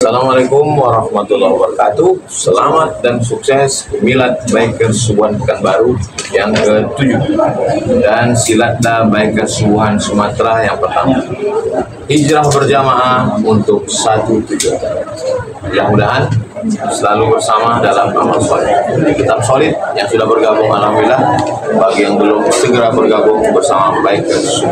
Assalamualaikum warahmatullahi wabarakatuh. Selamat dan sukses Milad Bikers Wuhan Pekanbaru yang ke-7 dan Silatda Bikers Wuhan Sumatera yang pertama. Hijrah berjamaah untuk satu tujuan. Mudah-mudahan selalu bersama dalam amal soleh. Tetap solid yang sudah bergabung, alhamdulillah. Bagi yang belum, segera bergabung bersama Bikers.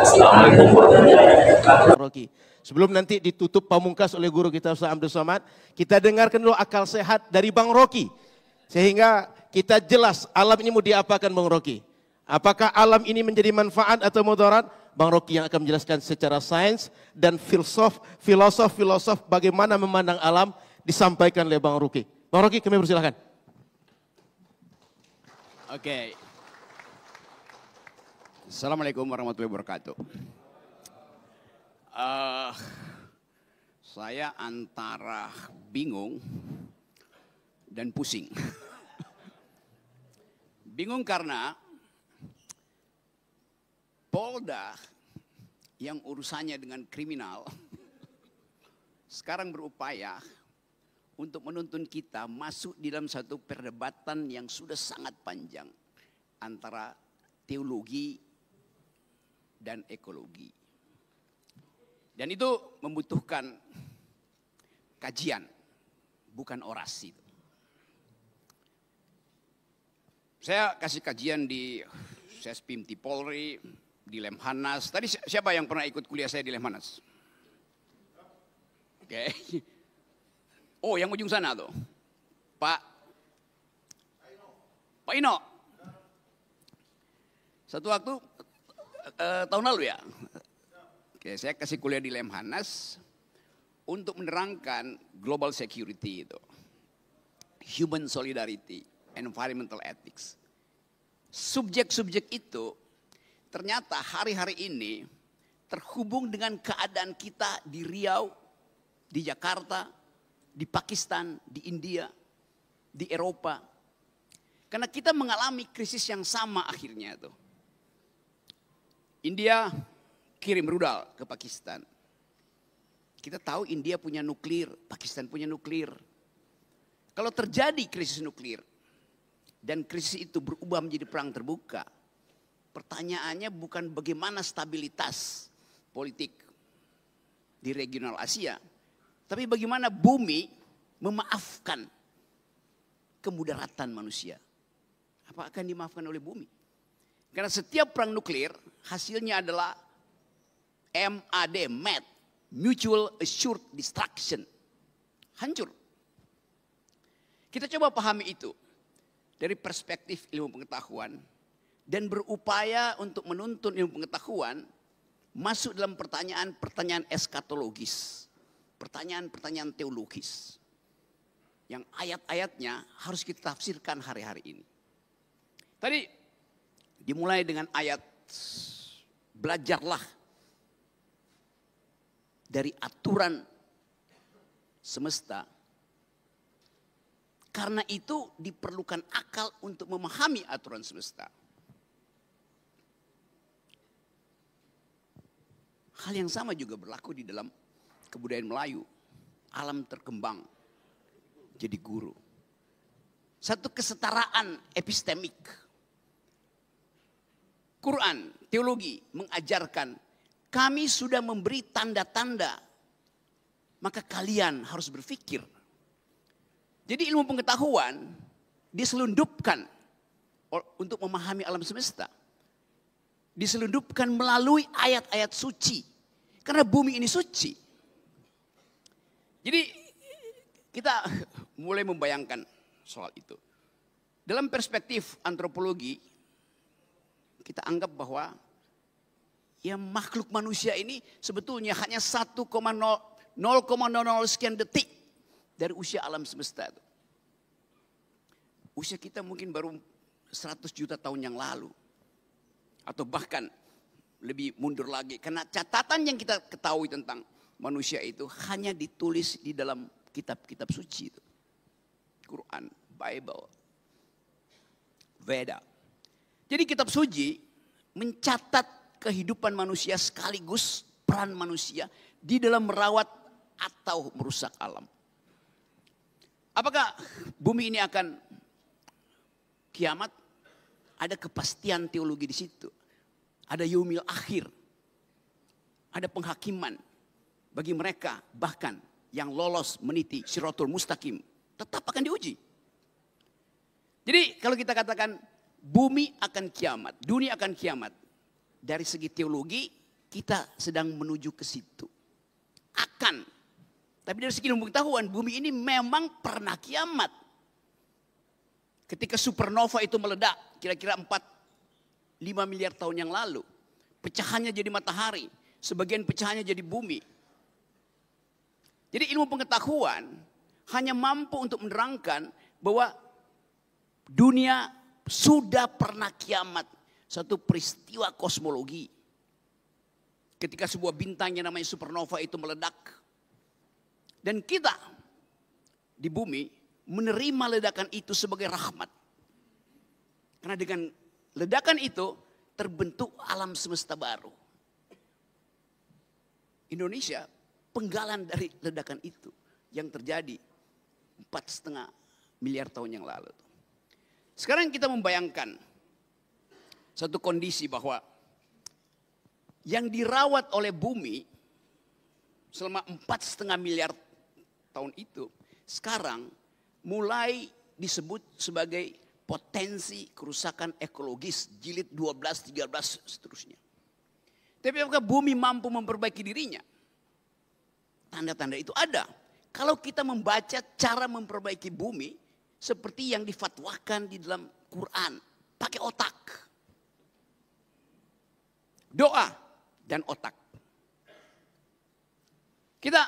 Assalamualaikum warahmatullahi wabarakatuh. Sebelum nanti ditutup pamungkas oleh guru kita Ustaz Abdul Somad, kita dengarkan dulu akal sehat dari Bang Rocky. Sehingga kita jelas alam ini mau diapakan Bang Rocky. Apakah alam ini menjadi manfaat atau mudarat? Bang Rocky yang akan menjelaskan secara sains dan filosof bagaimana memandang alam disampaikan oleh Bang Rocky. Bang Rocky, kami persilahkan. Oke. Assalamualaikum warahmatullahi wabarakatuh. Saya antara bingung dan pusing. Bingung karena Polda yang urusannya dengan kriminal sekarang berupaya untuk menuntun kita masuk di dalam satu perdebatan yang sudah sangat panjang antara teologi dan ekologi. Dan itu membutuhkan kajian, bukan orasi. Saya kasih kajian di Sespimti Polri, di Lemhanas. Tadi siapa yang pernah ikut kuliah saya di Lemhanas? Oke. Oh, yang ujung sana tuh. Pak Ino. Satu waktu tahun lalu ya. Oke, saya kasih kuliah di Lemhanas untuk menerangkan global security itu, human solidarity, environmental ethics. Subjek-subjek itu ternyata hari-hari ini terhubung dengan keadaan kita di Riau, di Jakarta, di Pakistan, di India, di Eropa. Karena kita mengalami krisis yang sama akhirnya tuh. India kirim rudal ke Pakistan. Kita tahu India punya nuklir, Pakistan punya nuklir. Kalau terjadi krisis nuklir dan krisis itu berubah menjadi perang terbuka, pertanyaannya bukan bagaimana stabilitas politik di regional Asia, tapi bagaimana bumi memaafkan kemudaratan manusia. Apa akan dimaafkan oleh bumi? Karena setiap perang nuklir hasilnya adalah MAD, Mutual Assured Destruction. Hancur. Kita coba pahami itu dari perspektif ilmu pengetahuan dan berupaya untuk menuntun ilmu pengetahuan masuk dalam pertanyaan-pertanyaan eskatologis, pertanyaan-pertanyaan teologis yang ayat-ayatnya harus kita tafsirkan hari-hari ini. Tadi dimulai dengan ayat belajarlah dari aturan semesta. Karena itu diperlukan akal untuk memahami aturan semesta. Hal yang sama juga berlaku di dalam kebudayaan Melayu. Alam terkembang jadi guru. Satu kesetaraan epistemik. Quran, teologi mengajarkan kami sudah memberi tanda-tanda, maka kalian harus berpikir. Jadi ilmu pengetahuan diselundupkan untuk memahami alam semesta. Diselundupkan melalui ayat-ayat suci. Karena bumi ini suci. Jadi kita mulai membayangkan soal itu. Dalam perspektif antropologi, kita anggap bahwa ya makhluk manusia ini sebetulnya hanya 0,00 sekian detik dari usia alam semesta itu. Usia kita mungkin baru 100 juta tahun yang lalu. Atau bahkan lebih mundur lagi. Karena catatan yang kita ketahui tentang manusia itu hanya ditulis di dalam kitab-kitab suci itu. Quran, Bible, Veda. Jadi kitab suci mencatat kehidupan manusia sekaligus peran manusia di dalam merawat atau merusak alam. Apakah bumi ini akan kiamat? Ada kepastian teologi di situ. Ada yaumil akhir. Ada penghakiman bagi mereka bahkan yang lolos meniti Shiratul Mustaqim tetap akan diuji. Jadi kalau kita katakan bumi akan kiamat, dunia akan kiamat, dari segi teologi kita sedang menuju ke situ. Akan. Tapi dari segi ilmu pengetahuan bumi ini memang pernah kiamat. Ketika supernova itu meledak kira-kira 4-5 miliar tahun yang lalu. Pecahannya jadi matahari. Sebagian pecahannya jadi bumi. Jadi ilmu pengetahuan hanya mampu untuk menerangkan bahwa dunia sudah pernah kiamat. Satu peristiwa kosmologi. Ketika sebuah bintang yang namanya supernova itu meledak. Dan kita di bumi menerima ledakan itu sebagai rahmat. Karena dengan ledakan itu terbentuk alam semesta baru. Indonesia penggalan dari ledakan itu yang terjadi 4,5 miliar tahun yang lalu. Sekarang kita membayangkan satu kondisi bahwa yang dirawat oleh bumi selama 4,5 miliar tahun itu sekarang mulai disebut sebagai potensi kerusakan ekologis jilid 12, 13 seterusnya. Tapi apakah bumi mampu memperbaiki dirinya? Tanda-tanda itu ada. Kalau kita membaca cara memperbaiki bumi seperti yang difatwakan di dalam Quran, pakai otak. Doa dan otak. Kita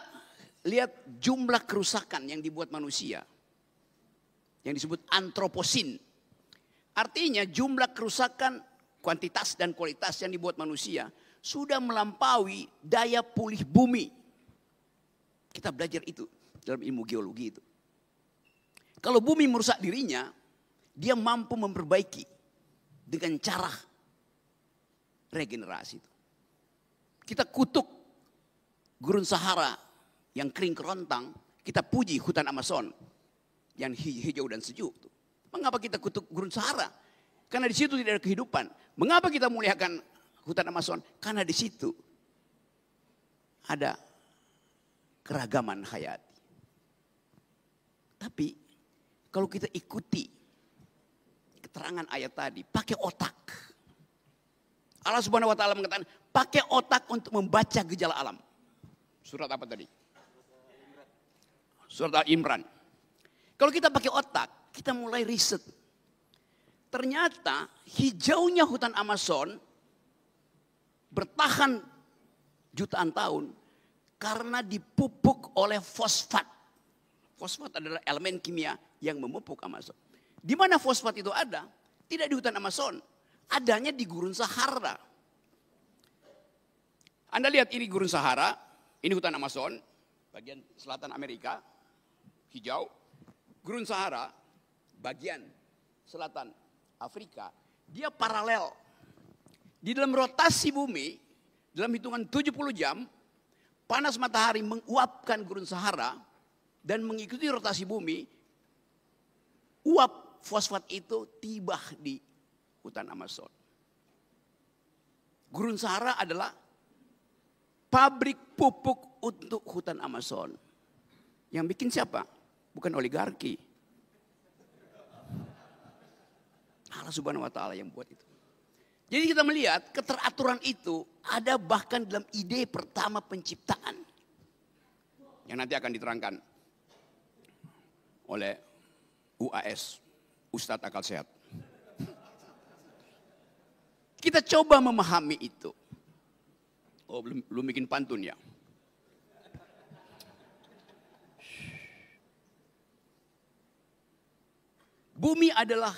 lihat jumlah kerusakan yang dibuat manusia. Yang disebut antroposin. Artinya jumlah kerusakan kuantitas dan kualitas yang dibuat manusia sudah melampaui daya pulih bumi. Kita belajar itu dalam ilmu geologi itu. Kalau bumi merusak dirinya, dia mampu memperbaiki dengan cara regenerasi itu. Kita kutuk gurun Sahara yang kering kerontang, kita puji hutan Amazon yang hijau dan sejuk. Mengapa kita kutuk gurun Sahara? Karena di situ tidak ada kehidupan. Mengapa kita muliakan hutan Amazon? Karena di situ ada keragaman hayati. Tapi kalau kita ikuti keterangan ayat tadi, pakai otak. Allah Subhanahu wa taala mengatakan, pakai otak untuk membaca gejala alam. Surat apa tadi? Surat Al-Imran. Kalau kita pakai otak, kita mulai riset. Ternyata hijaunya hutan Amazon bertahan jutaan tahun karena dipupuk oleh fosfat. Fosfat adalah elemen kimia yang memupuk Amazon. Di mana fosfat itu ada? Tidak di hutan Amazon. Adanya di gurun Sahara. Anda lihat ini gurun Sahara, ini hutan Amazon, bagian selatan Amerika, hijau. Gurun Sahara, bagian selatan Afrika, dia paralel. Di dalam rotasi bumi, dalam hitungan 70 jam, panas matahari menguapkan gurun Sahara dan mengikuti rotasi bumi, uap fosfat itu tiba di hutan Amazon. Gurun Sahara adalah pabrik pupuk untuk hutan Amazon. Yang bikin siapa? Bukan oligarki. Allah Subhanahu wa taala yang buat itu. Jadi kita melihat keteraturan itu ada bahkan dalam ide pertama penciptaan. Yang nanti akan diterangkan oleh UAS, Ustadz Akal Sehat. Kita coba memahami itu. Oh, belum bikin pantun ya. Bumi adalah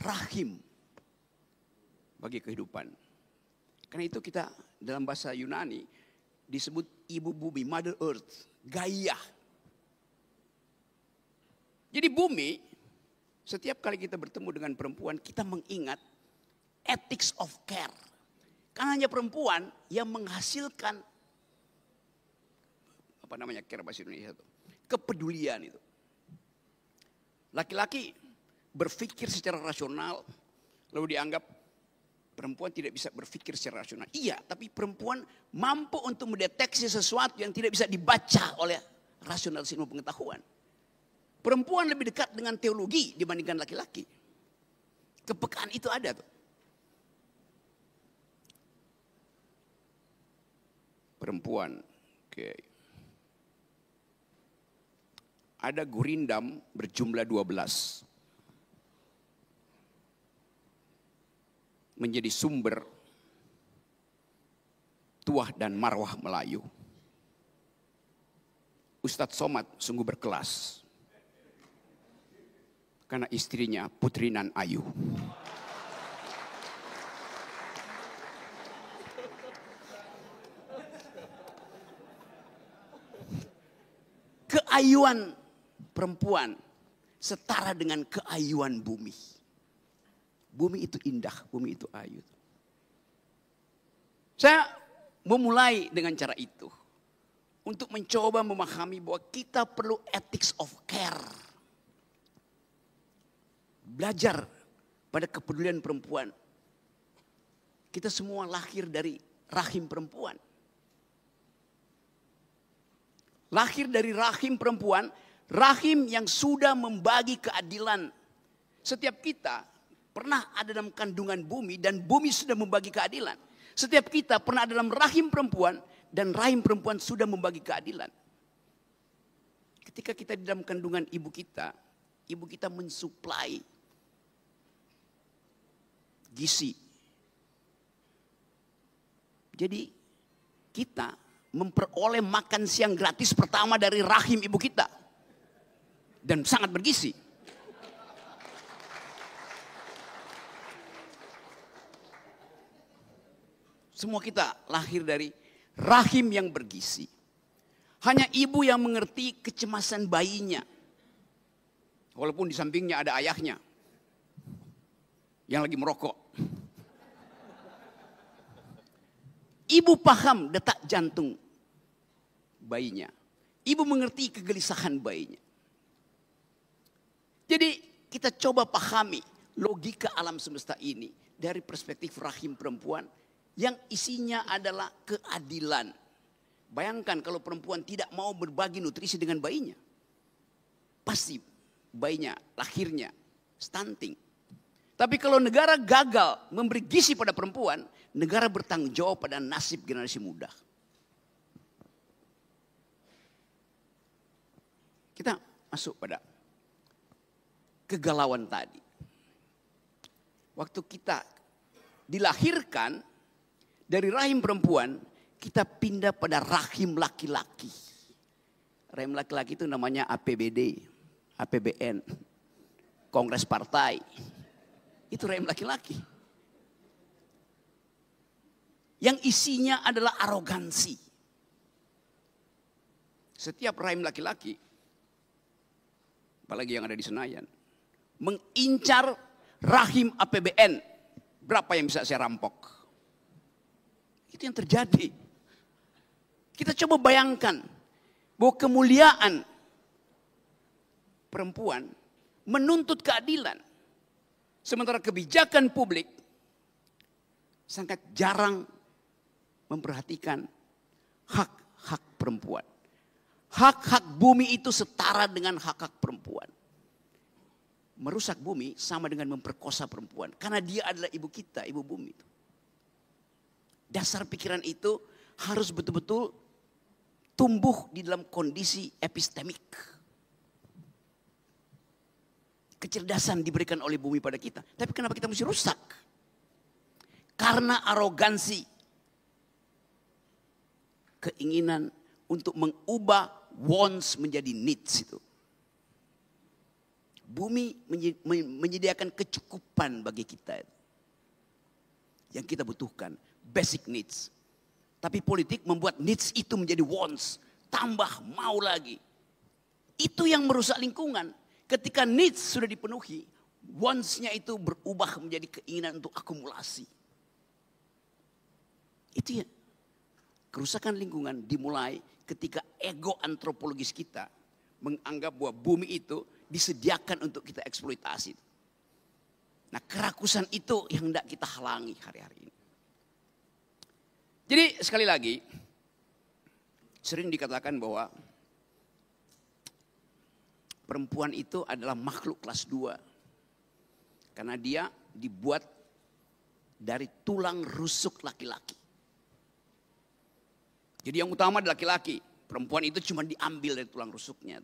rahim bagi kehidupan. Karena itu kita dalam bahasa Yunani disebut ibu bumi, Mother Earth, Gaia. Jadi bumi, setiap kali kita bertemu dengan perempuan, kita mengingat ethics of care. Karena hanya perempuan yang menghasilkan apa namanya care bahasa Indonesia itu, kepedulian itu. Laki-laki berpikir secara rasional, lalu dianggap perempuan tidak bisa berpikir secara rasional. Iya, tapi perempuan mampu untuk mendeteksi sesuatu yang tidak bisa dibaca oleh rasional ilmu pengetahuan. Perempuan lebih dekat dengan teologi dibandingkan laki-laki. Kepekaan itu ada tuh. Perempuan, oke. Ada gurindam berjumlah 12. Menjadi sumber tuah dan marwah Melayu. Ustadz Somad sungguh berkelas. Karena istrinya Putri Nan Ayu. Keayuan perempuan setara dengan keayuan bumi. Bumi itu indah, bumi itu ayu. Saya memulai dengan cara itu. Untuk mencoba memahami bahwa kita perlu ethics of care. Belajar pada kepedulian perempuan. Kita semua lahir dari rahim perempuan. Lahir dari rahim perempuan, rahim yang sudah membagi keadilan. Setiap kita pernah ada dalam kandungan bumi dan bumi sudah membagi keadilan. Setiap kita pernah ada dalam rahim perempuan dan rahim perempuan sudah membagi keadilan. Ketika kita di dalam kandungan ibu kita mensuplai gizi. Jadi kita memperoleh makan siang gratis pertama dari rahim ibu kita. Dan sangat bergizi. Semua kita lahir dari rahim yang bergizi. Hanya ibu yang mengerti kecemasan bayinya. Walaupun di sampingnya ada ayahnya. Yang lagi merokok. Ibu paham detak jantung bayinya. Ibu mengerti kegelisahan bayinya. Jadi kita coba pahami logika alam semesta ini dari perspektif rahim perempuan yang isinya adalah keadilan. Bayangkan kalau perempuan tidak mau berbagi nutrisi dengan bayinya. Pasti bayinya, lahirnya, stunting. Tapi kalau negara gagal memberi gizi pada perempuan, negara bertanggung jawab pada nasib generasi muda. Kita masuk pada kegalauan tadi. Waktu kita dilahirkan dari rahim perempuan, kita pindah pada rahim laki-laki. Rahim laki-laki itu namanya APBD, APBN, Kongres Partai. Itu rahim laki-laki. Yang isinya adalah arogansi. Setiap rahim laki-laki, apalagi yang ada di Senayan, mengincar rahim APBN. Berapa yang bisa saya rampok? Itu yang terjadi. Kita coba bayangkan bahwa kemuliaan perempuan menuntut keadilan. Sementara kebijakan publik sangat jarang memperhatikan hak-hak perempuan. Hak-hak bumi itu setara dengan hak-hak perempuan. Merusak bumi sama dengan memperkosa perempuan. Karena dia adalah ibu kita, ibu bumi. Dasar pikiran itu harus betul-betul tumbuh di dalam kondisi epistemik. Kecerdasan diberikan oleh bumi pada kita. Tapi kenapa kita mesti rusak? Karena arogansi. Keinginan untuk mengubah wants menjadi needs itu. Bumi menyediakan kecukupan bagi kita. Yang kita butuhkan. Basic needs. Tapi politik membuat needs itu menjadi wants. Tambah mau lagi. Itu yang merusak lingkungan. Ketika needs sudah dipenuhi, wants-nya itu berubah menjadi keinginan untuk akumulasi. Itu ya. Kerusakan lingkungan dimulai ketika ego antropologis kita menganggap bahwa bumi itu disediakan untuk kita eksploitasi. Nah, kerakusan itu yang hendak kita halangi hari-hari ini. Jadi sekali lagi, sering dikatakan bahwa perempuan itu adalah makhluk kelas 2. Karena dia dibuat dari tulang rusuk laki-laki. Jadi yang utama adalah laki-laki. Perempuan itu cuma diambil dari tulang rusuknya.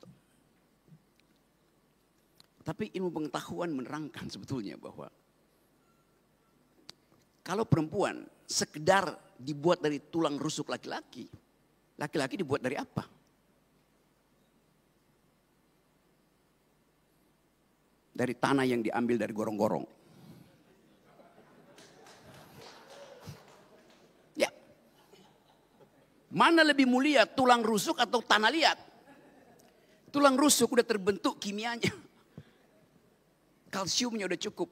Tapi ilmu pengetahuan menerangkan sebetulnya bahwa kalau perempuan sekedar dibuat dari tulang rusuk laki-laki, laki-laki dibuat dari apa? Dari tanah yang diambil dari gorong-gorong. Ya. Mana lebih mulia, tulang rusuk atau tanah liat? Tulang rusuk udah terbentuk kimianya. Kalsiumnya udah cukup.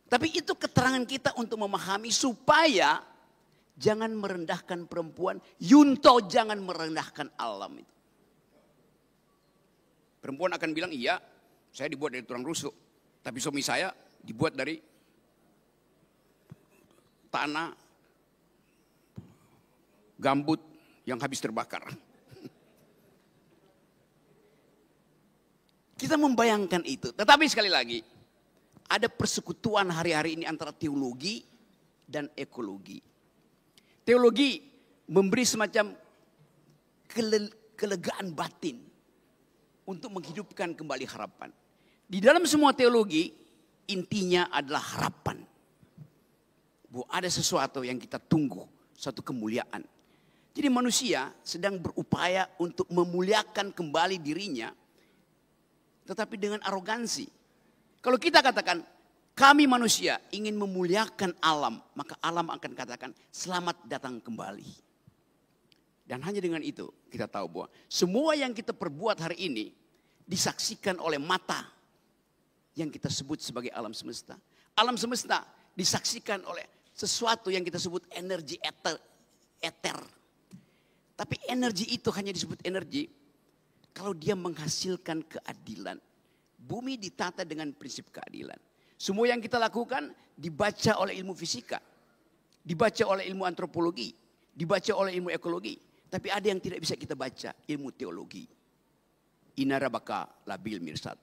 Tapi itu keterangan kita untuk memahami supaya jangan merendahkan perempuan. Yunto jangan merendahkan alam itu. Perempuan akan bilang, iya saya dibuat dari tulang rusuk. Tapi suami saya dibuat dari tanah gambut yang habis terbakar. Kita membayangkan itu. Tetapi sekali lagi, ada persekutuan hari-hari ini antara teologi dan ekologi. Teologi memberi semacam kelegaan batin untuk menghidupkan kembali harapan. Di dalam semua teologi, intinya adalah harapan. Bahwa ada sesuatu yang kita tunggu, suatu kemuliaan. Jadi manusia sedang berupaya untuk memuliakan kembali dirinya, tetapi dengan arogansi. Kalau kita katakan, kami manusia ingin memuliakan alam, maka alam akan katakan, selamat datang kembali. Dan hanya dengan itu kita tahu bahwa semua yang kita perbuat hari ini disaksikan oleh mata yang kita sebut sebagai alam semesta. Alam semesta disaksikan oleh sesuatu yang kita sebut energi eter. Tapi energi itu hanya disebut energi kalau dia menghasilkan keadilan. Bumi ditata dengan prinsip keadilan. Semua yang kita lakukan dibaca oleh ilmu fisika, dibaca oleh ilmu antropologi, dibaca oleh ilmu ekologi. Tapi ada yang tidak bisa kita baca, ilmu teologi. Inarabaka labil mirsad.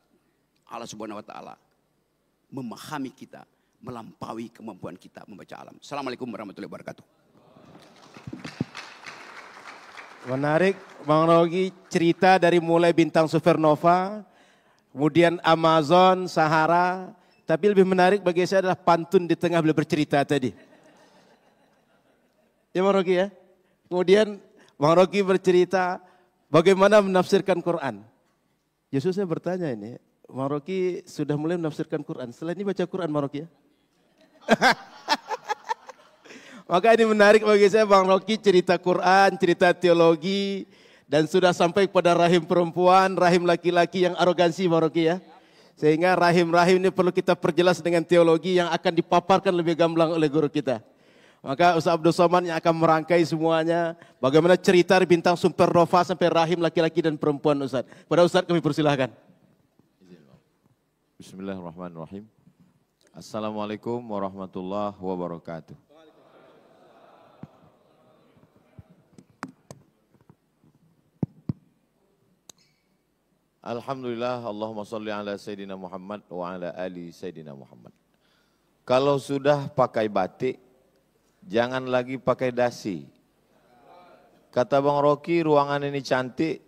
Allah Subhanahu wa taala memahami kita, melampaui kemampuan kita membaca alam. Assalamualaikum warahmatullahi wabarakatuh. Menarik, Bang Rogi, cerita dari mulai bintang supernova, kemudian Amazon, Sahara, tapi lebih menarik bagi saya adalah pantun di tengah beliau bercerita tadi. Ya Bang Rogi ya. Kemudian Bang Rogi bercerita bagaimana menafsirkan Quran. Yesus saya bertanya ini, Bang Rogi sudah mulai menafsirkan Quran. Setelah ini baca Quran Bang Rogi ya. Maka ini menarik bagi saya Bang Rogi cerita Quran, cerita teologi. Dan sudah sampai kepada rahim perempuan, rahim laki-laki yang arogansi Bang Rogi ya. Sehingga rahim-rahim ini perlu kita perjelas dengan teologi yang akan dipaparkan lebih gamblang oleh guru kita. Maka Ustaz Abdul Somad yang akan merangkai semuanya. Bagaimana cerita bintang supernova sampai rahim laki-laki dan perempuan Ustaz. Pada Ustaz kami persilahkan. Bismillahirrahmanirrahim. Assalamualaikum warahmatullahi wabarakatuh. Alhamdulillah, Allahumma salli ala Sayyidina Muhammad wa ala ali Sayyidina Muhammad. Kalau sudah pakai batik, jangan lagi pakai dasi. Kata Bang Rocky, ruangan ini cantik,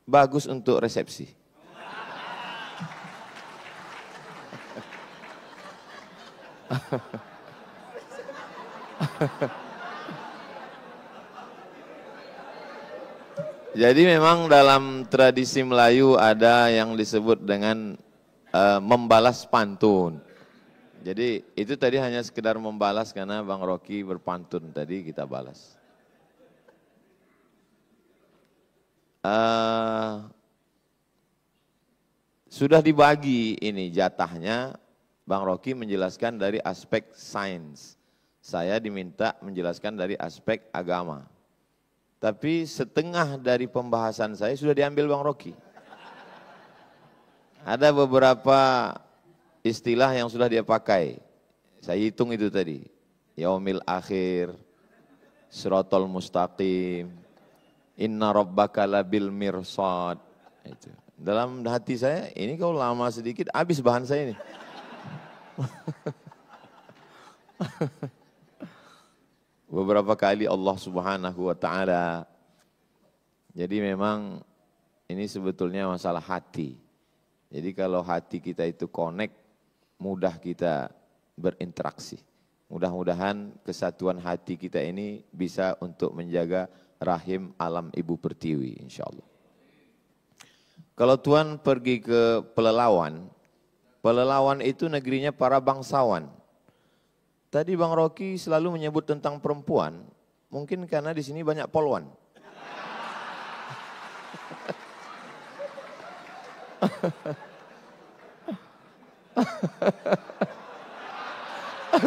bagus untuk resepsi. Jadi memang dalam tradisi Melayu ada yang disebut dengan membalas pantun. Jadi itu tadi hanya sekedar membalas karena Bang Rocky berpantun tadi kita balas. Sudah dibagi ini jatahnya, Bang Rocky menjelaskan dari aspek sains. Saya diminta menjelaskan dari aspek agama. Tapi setengah dari pembahasan saya sudah diambil Bang Rocky. Ada beberapa istilah yang sudah dia pakai. Saya hitung itu tadi. Yaumil akhir, siratal mustaqim, inna rabbaka labil mirsad. Itu. Dalam hati saya, ini kalau lama sedikit habis bahan saya ini. Beberapa kali Allah Subhanahu wa taala. Jadi memang ini sebetulnya masalah hati. Jadi kalau hati kita itu connect, mudah kita berinteraksi. Mudah-mudahan kesatuan hati kita ini bisa untuk menjaga rahim alam ibu pertiwi, insya Allah. Kalau Tuhan pergi ke Pelelawan, Pelelawan itu negerinya para bangsawan. Tadi Bang Rocky selalu menyebut tentang perempuan, mungkin karena di sini banyak polwan.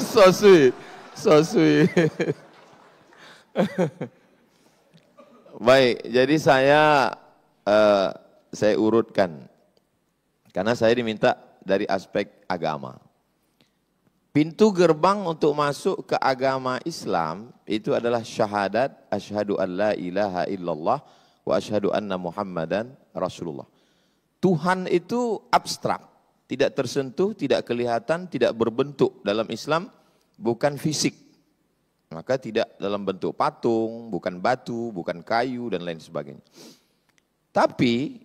So sweet, so sweet. Baik, jadi saya urutkan, karena saya diminta dari aspek agama. Pintu gerbang untuk masuk ke agama Islam itu adalah syahadat asyhadu an la ilaha illallah wa asyhadu anna Muhammadan Rasulullah. Tuhan itu abstrak, tidak tersentuh, tidak kelihatan, tidak berbentuk dalam Islam, bukan fisik. Maka tidak dalam bentuk patung, bukan batu, bukan kayu dan lain sebagainya. Tapi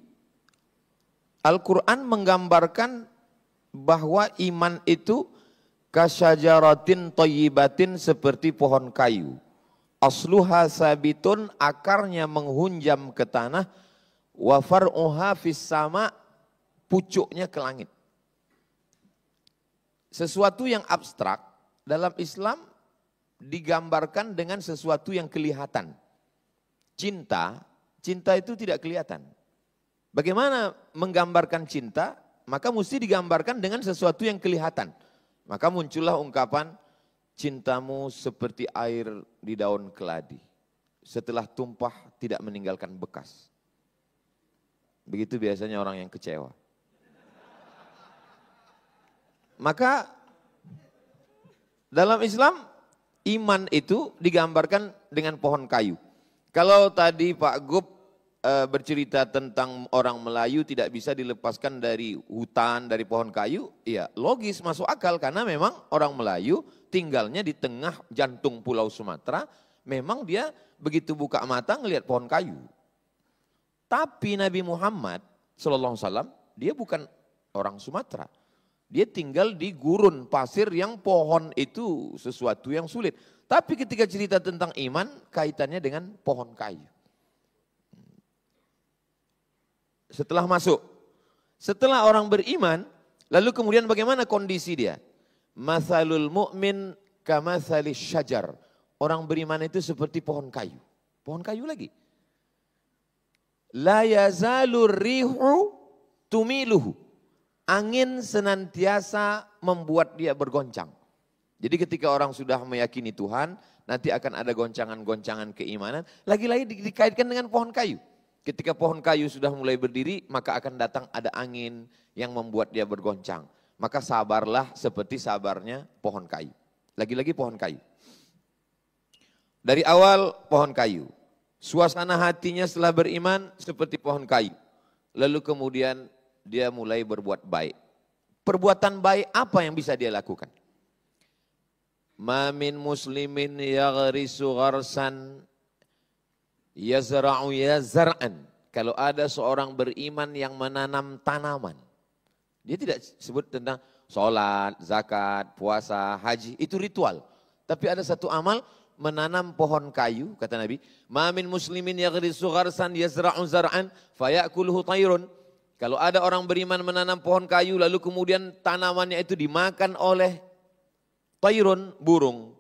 Al-Quran menggambarkan bahwa iman itu kasyajaratin thayyibatin, seperti pohon kayu. Asluha sabitun, akarnya menghunjam ke tanah, wa far'uha fis sama, pucuknya ke langit. Sesuatu yang abstrak dalam Islam digambarkan dengan sesuatu yang kelihatan. Cinta itu tidak kelihatan. Bagaimana menggambarkan cinta? Maka mesti digambarkan dengan sesuatu yang kelihatan. Maka muncullah ungkapan, cintamu seperti air di daun keladi. Setelah tumpah tidak meninggalkan bekas. Begitu biasanya orang yang kecewa. Maka dalam Islam, iman itu digambarkan dengan pohon kayu. Kalau tadi Pak Gub bercerita tentang orang Melayu tidak bisa dilepaskan dari hutan, dari pohon kayu, ya logis, masuk akal, karena memang orang Melayu tinggalnya di tengah jantung Pulau Sumatera, memang dia begitu buka mata ngelihat pohon kayu. Tapi Nabi Muhammad SAW, dia bukan orang Sumatera, dia tinggal di gurun pasir yang pohon itu sesuatu yang sulit. Tapi ketika cerita tentang iman, kaitannya dengan pohon kayu. Setelah orang beriman, lalu kemudian bagaimana kondisi dia? Mathalul mu'min kamathalis syajar. Orang beriman itu seperti pohon kayu. Pohon kayu lagi. La yazalur rihu tumiluhu. Angin senantiasa membuat dia bergoncang. Jadi ketika orang sudah meyakini Tuhan, nanti akan ada goncangan-goncangan keimanan. Lagi-lagi dikaitkan dengan pohon kayu. Ketika pohon kayu sudah mulai berdiri, maka akan datang ada angin yang membuat dia bergoncang. Maka sabarlah seperti sabarnya pohon kayu. Lagi-lagi pohon kayu. Dari awal pohon kayu. Suasana hatinya setelah beriman seperti pohon kayu. Lalu kemudian dia mulai berbuat baik. Perbuatan baik apa yang bisa dia lakukan? Ma min muslimin yaghrisu gharsan yazra'u yazra'an. Kalau ada seorang beriman yang menanam tanaman. Dia tidak sebut tentang sholat, zakat, puasa, haji. Itu ritual. Tapi ada satu amal, menanam pohon kayu, kata Nabi. Ma min muslimin yaghrisu gharsan yazra'u zar'an fayakuluhu tayrun. Kalau ada orang beriman menanam pohon kayu, lalu kemudian tanamannya itu dimakan oleh tayrun, burung.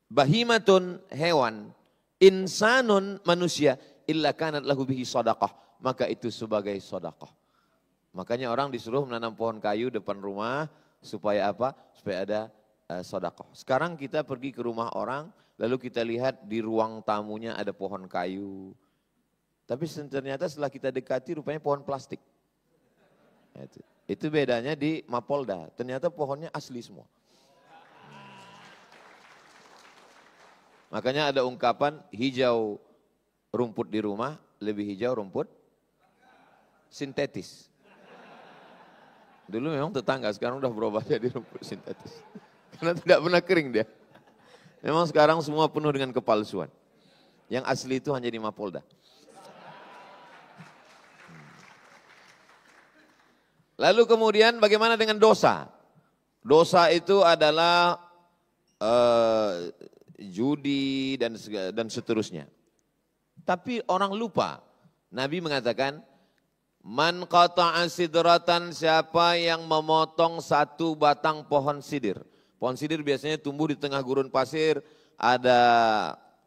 Bahimatun, hewan. Insanun, manusia, illa kanat lahu bihi sadaqah, maka itu sebagai sadaqah. Makanya orang disuruh menanam pohon kayu depan rumah supaya apa? Supaya ada sedekah. Sekarang kita pergi ke rumah orang Lalu kita lihat di ruang tamunya ada pohon kayu. Tapi ternyata setelah kita dekati rupanya pohon plastik. Itu bedanya di Mapolda, ternyata pohonnya asli semua. Makanya ada ungkapan hijau rumput di rumah, lebih hijau rumput sintetis. Dulu memang tetangga, sekarang udah berubah jadi rumput sintetis. Karena tidak pernah kering dia. Memang sekarang semua penuh dengan kepalsuan. Yang asli itu hanya di Mapolda. Lalu kemudian bagaimana dengan dosa? Dosa itu adalah judi dan seterusnya. Tapi orang lupa. Nabi mengatakan, man qata'a sidratan, siapa yang memotong satu batang pohon sidir. Pohon sidir biasanya tumbuh di tengah gurun pasir, ada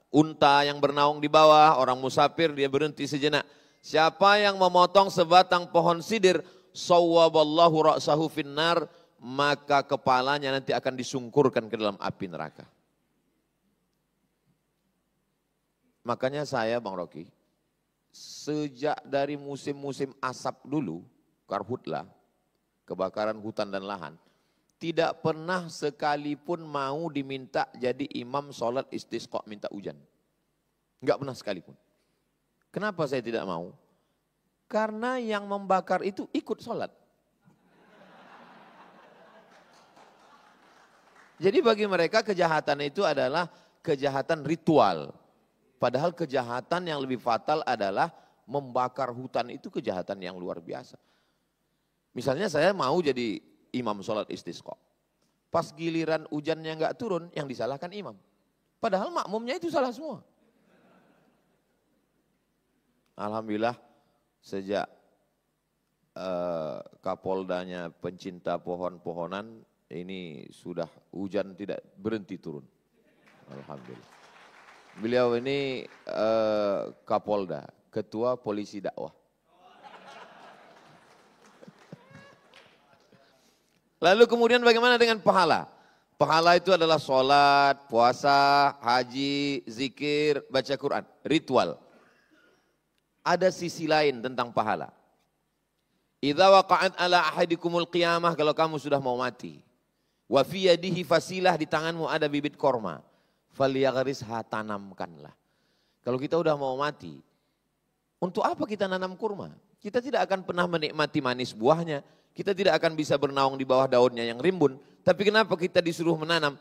unta yang bernaung di bawah, orang musafir dia berhenti sejenak. Siapa yang memotong sebatang pohon sidir, sawwaballahu ra'sahu finnar, maka kepalanya nanti akan disungkurkan ke dalam api neraka. Makanya saya Bang Rocky, sejak dari musim-musim asap dulu, karhutlah, kebakaran hutan dan lahan, tidak pernah sekalipun mau diminta jadi imam sholat istisqa minta hujan. Enggak pernah sekalipun. Kenapa saya tidak mau? Karena yang membakar itu ikut sholat. Jadi bagi mereka kejahatan itu adalah kejahatan ritual. Padahal kejahatan yang lebih fatal adalah membakar hutan, itu kejahatan yang luar biasa. Misalnya saya mau jadi imam sholat istisqa. Pas giliran hujannya enggak turun, yang disalahkan imam. Padahal makmumnya itu salah semua. Alhamdulillah sejak Kapoldanya pencinta pohon-pohonan, ini sudah hujan tidak berhenti turun. Alhamdulillah. Beliau ini Kapolda, ketua polisi dakwah. Lalu kemudian bagaimana dengan pahala? Pahala itu adalah sholat, puasa, haji, zikir, baca Quran, ritual. Ada sisi lain tentang pahala. Idza waqa'at ala ahadikumul qiyamah, kalau kamu sudah mau mati. Wa fi yadihi fasilah, di tanganmu ada bibit korma. Falyaghrisha, tanamkanlah. Kalau kita udah mau mati, untuk apa kita nanam kurma? Kita tidak akan pernah menikmati manis buahnya. Kita tidak akan bisa bernaung di bawah daunnya yang rimbun. Tapi kenapa kita disuruh menanam?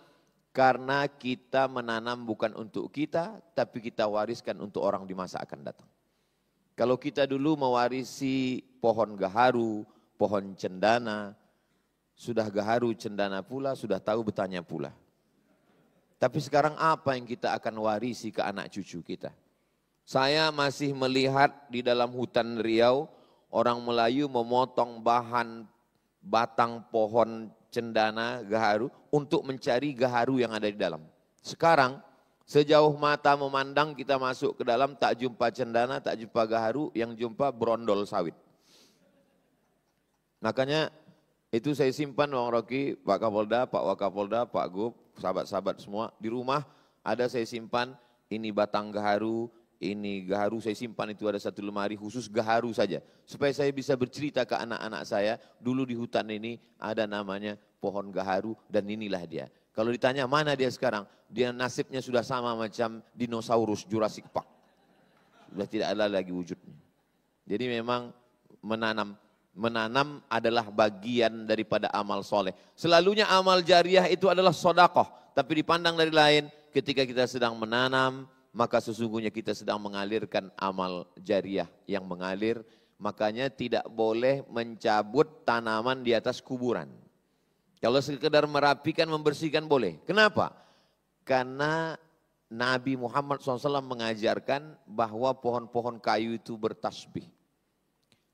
Karena kita menanam bukan untuk kita, tapi kita wariskan untuk orang di masa akan datang. Kalau kita dulu mewarisi pohon gaharu, pohon cendana, sudah gaharu cendana pula, sudah tahu betahnya pula. Tapi sekarang apa yang kita akan warisi ke anak cucu kita? Saya masih melihat di dalam hutan Riau, orang Melayu memotong bahan batang pohon cendana gaharu untuk mencari gaharu yang ada di dalam. Sekarang sejauh mata memandang kita masuk ke dalam, tak jumpa cendana, tak jumpa gaharu, yang jumpa brondol sawit. Makanya itu saya simpan Bang Rocky, Pak Kapolda, Pak Wakapolda, Pak Gub, sahabat-sahabat semua. Di rumah ada saya simpan, ini batang gaharu, ini gaharu saya simpan, itu ada satu lemari khusus gaharu saja. Supaya saya bisa bercerita ke anak-anak saya, dulu di hutan ini ada namanya pohon gaharu dan inilah dia. Kalau ditanya mana dia sekarang, dia nasibnya sudah sama macam dinosaurus Jurassic Park. Sudah tidak ada lagi wujudnya. Jadi memang menanam adalah bagian daripada amal soleh. Selalunya amal jariah itu adalah sodakoh. Tapi dipandang dari lain, ketika kita sedang menanam, maka sesungguhnya kita sedang mengalirkan amal jariah yang mengalir. Makanya tidak boleh mencabut tanaman di atas kuburan. Kalau sekedar merapikan, membersihkan boleh. Kenapa? Karena Nabi Muhammad SAW mengajarkan bahwa pohon-pohon kayu itu bertasbih.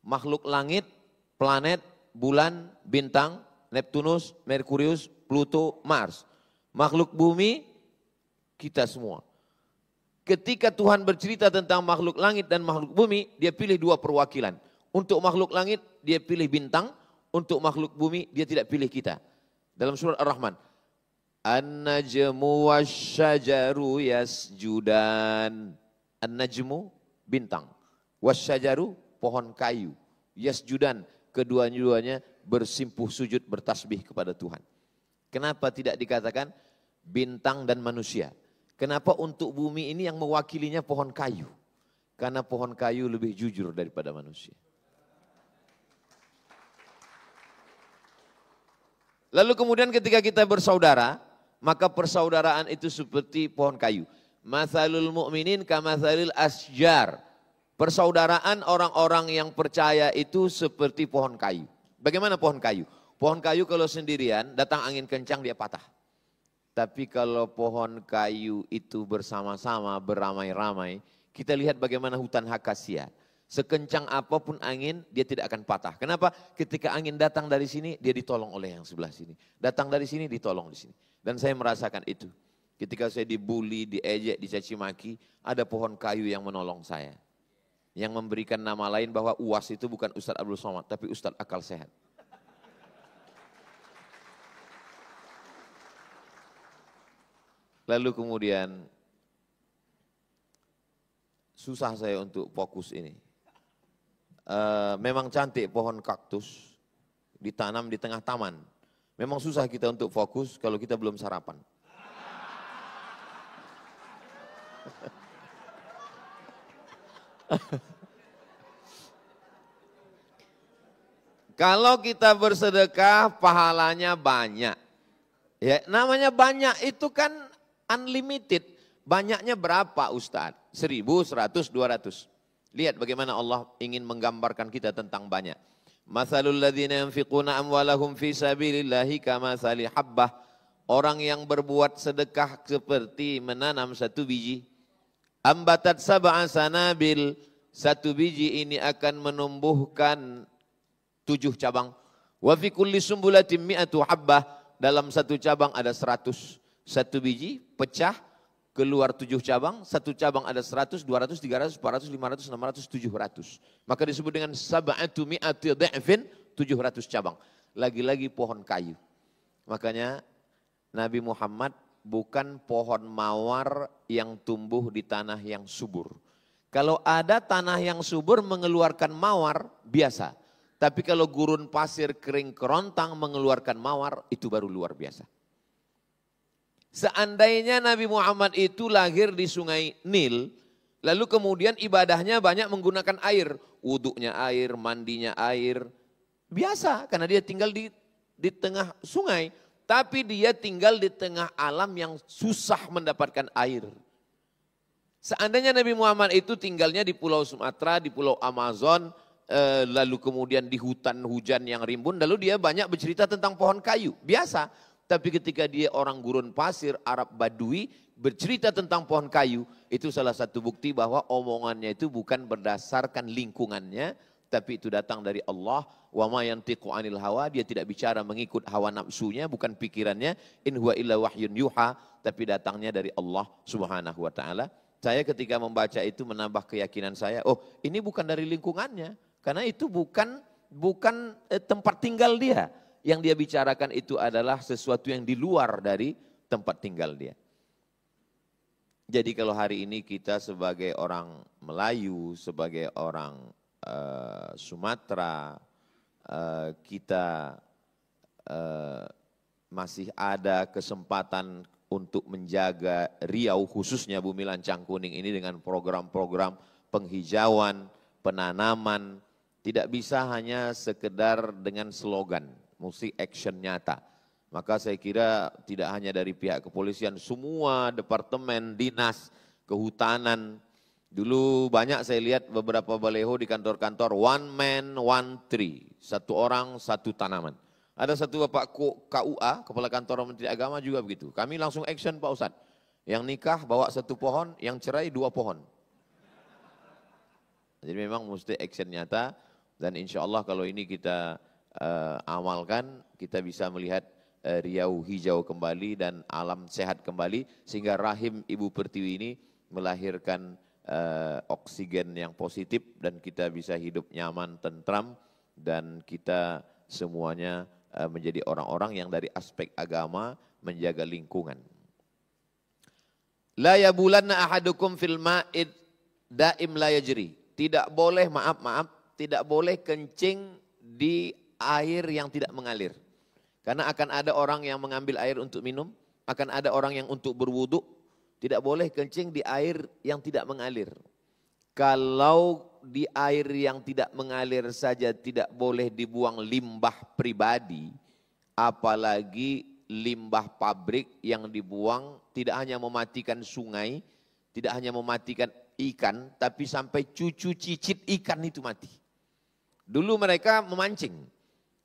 Makhluk langit, planet, bulan, bintang, Neptunus, Merkurius, Pluto, Mars. Makhluk bumi, kita semua. Ketika Tuhan bercerita tentang makhluk langit dan makhluk bumi, dia pilih dua perwakilan. Untuk makhluk langit, dia pilih bintang. Untuk makhluk bumi, dia tidak pilih kita. Dalam surat Ar-Rahman. An-najmu wasyajaru yasjudan. An-najmu bintang, wasyajaru pohon kayu, yasjudan kedua-duanya bersimpuh sujud bertasbih kepada Tuhan. Kenapa tidak dikatakan bintang dan manusia? Kenapa untuk bumi ini yang mewakilinya pohon kayu? Karena pohon kayu lebih jujur daripada manusia. Lalu kemudian ketika kita bersaudara, maka persaudaraan itu seperti pohon kayu. Mathalul mu'minin kamathalil asjar. Persaudaraan orang-orang yang percaya itu seperti pohon kayu. Bagaimana pohon kayu? Pohon kayu kalau sendirian, datang angin kencang dia patah. Tapi kalau pohon kayu itu bersama-sama, beramai-ramai, kita lihat bagaimana hutan akasia. Sekencang apapun angin, dia tidak akan patah. Kenapa? Ketika angin datang dari sini, dia ditolong oleh yang sebelah sini. Datang dari sini, ditolong di sini. Dan saya merasakan itu. Ketika saya dibully, diejek, dicaci maki, ada pohon kayu yang menolong saya. Yang memberikan nama lain bahwa UAS itu bukan Ustadz Abdul Somad, tapi Ustadz Akal Sehat. Lalu kemudian, susah saya untuk fokus ini. Memang cantik pohon kaktus, ditanam di tengah taman. Memang susah kita untuk fokus kalau kita belum sarapan. Kalau kita bersedekah pahalanya banyak. Ya, namanya banyak itu kan unlimited. Banyaknya berapa Ustadz? 1000, 100, 200. Lihat bagaimana Allah ingin menggambarkan kita tentang banyak. Mathalul ladzina yunfiquna amwalahum fi sabilillahi kamathali habbah. Orang yang berbuat sedekah seperti menanam satu biji. Ambatat sab'a sanabil. Satu biji ini akan menumbuhkan 7 cabang. Wa fi kulli sumbulatin mi'atu habbah. Dalam satu cabang ada 100. Satu biji pecah keluar 7 cabang. Satu cabang ada 100, 200, 300, 400, 500, 600, 700. Maka disebut dengan sab'atu mi'ati dha'fin, 700 cabang. Lagi-lagi pohon kayu. Makanya Nabi Muhammad bukan pohon mawar yang tumbuh di tanah yang subur. Kalau ada tanah yang subur mengeluarkan mawar, biasa. Tapi kalau gurun pasir kering kerontang mengeluarkan mawar, itu baru luar biasa. Seandainya Nabi Muhammad itu lahir di sungai Nil, lalu kemudian ibadahnya banyak menggunakan air. Wuduknya air, mandinya air. Biasa, karena dia tinggal di tengah sungai. Tapi dia tinggal di tengah alam yang susah mendapatkan air. Seandainya Nabi Muhammad itu tinggalnya di Pulau Sumatera, di Pulau Amazon, lalu kemudian di hutan hujan yang rimbun, lalu dia banyak bercerita tentang pohon kayu. Biasa. Tapi ketika dia orang gurun pasir, Arab Badui, bercerita tentang pohon kayu, itu salah satu bukti bahwa omongannya itu bukan berdasarkan lingkungannya, tapi itu datang dari Allah. Wa ma yantiqu 'anil hawa, dia tidak bicara mengikut hawa nafsunya, bukan pikirannya. In huwa illa wahyun yuha, tapi datangnya dari Allah Subhanahu wa taala. Saya ketika membaca itu menambah keyakinan saya, oh ini bukan dari lingkungannya, karena itu bukan tempat tinggal dia. Yang dia bicarakan itu adalah sesuatu yang di luar dari tempat tinggal dia. Jadi kalau hari ini kita sebagai orang Melayu, sebagai orang Sumatera, kita masih ada kesempatan untuk menjaga Riau, khususnya Bumi Lancang Kuning ini dengan program-program penghijauan, penanaman. Tidak bisa hanya sekedar dengan slogan. Mesti action nyata. Maka saya kira tidak hanya dari pihak kepolisian, semua departemen, dinas, kehutanan. Dulu banyak saya lihat beberapa baleho di kantor-kantor, one man, one tree. Satu orang, satu tanaman. Ada satu Bapak KUA, Kepala Kantor Menteri Agama juga begitu. Kami langsung action Pak Ustadz. Yang nikah bawa 1 pohon, yang cerai 2 pohon. Jadi memang mesti action nyata. Dan insya Allah kalau ini kita amalkan, kita bisa melihat Riau hijau kembali dan alam sehat kembali, sehingga rahim Ibu Pertiwi ini melahirkan oksigen yang positif dan kita bisa hidup nyaman, tentram, dan kita semuanya menjadi orang-orang yang dari aspek agama menjaga lingkungan. La yabulanna ahadukum fil ma'id daim la yajri. Tidak boleh, maaf, tidak boleh kencing di air yang tidak mengalir. Karena akan ada orang yang mengambil air untuk minum, akan ada orang yang untuk berwudu. Tidak boleh kencing di air yang tidak mengalir. Kalau di air yang tidak mengalir saja tidak boleh dibuang limbah pribadi, apalagi limbah pabrik yang dibuang tidak hanya mematikan sungai, tidak hanya mematikan ikan, tapi sampai cucu cicit ikan itu mati. Dulu mereka memancing,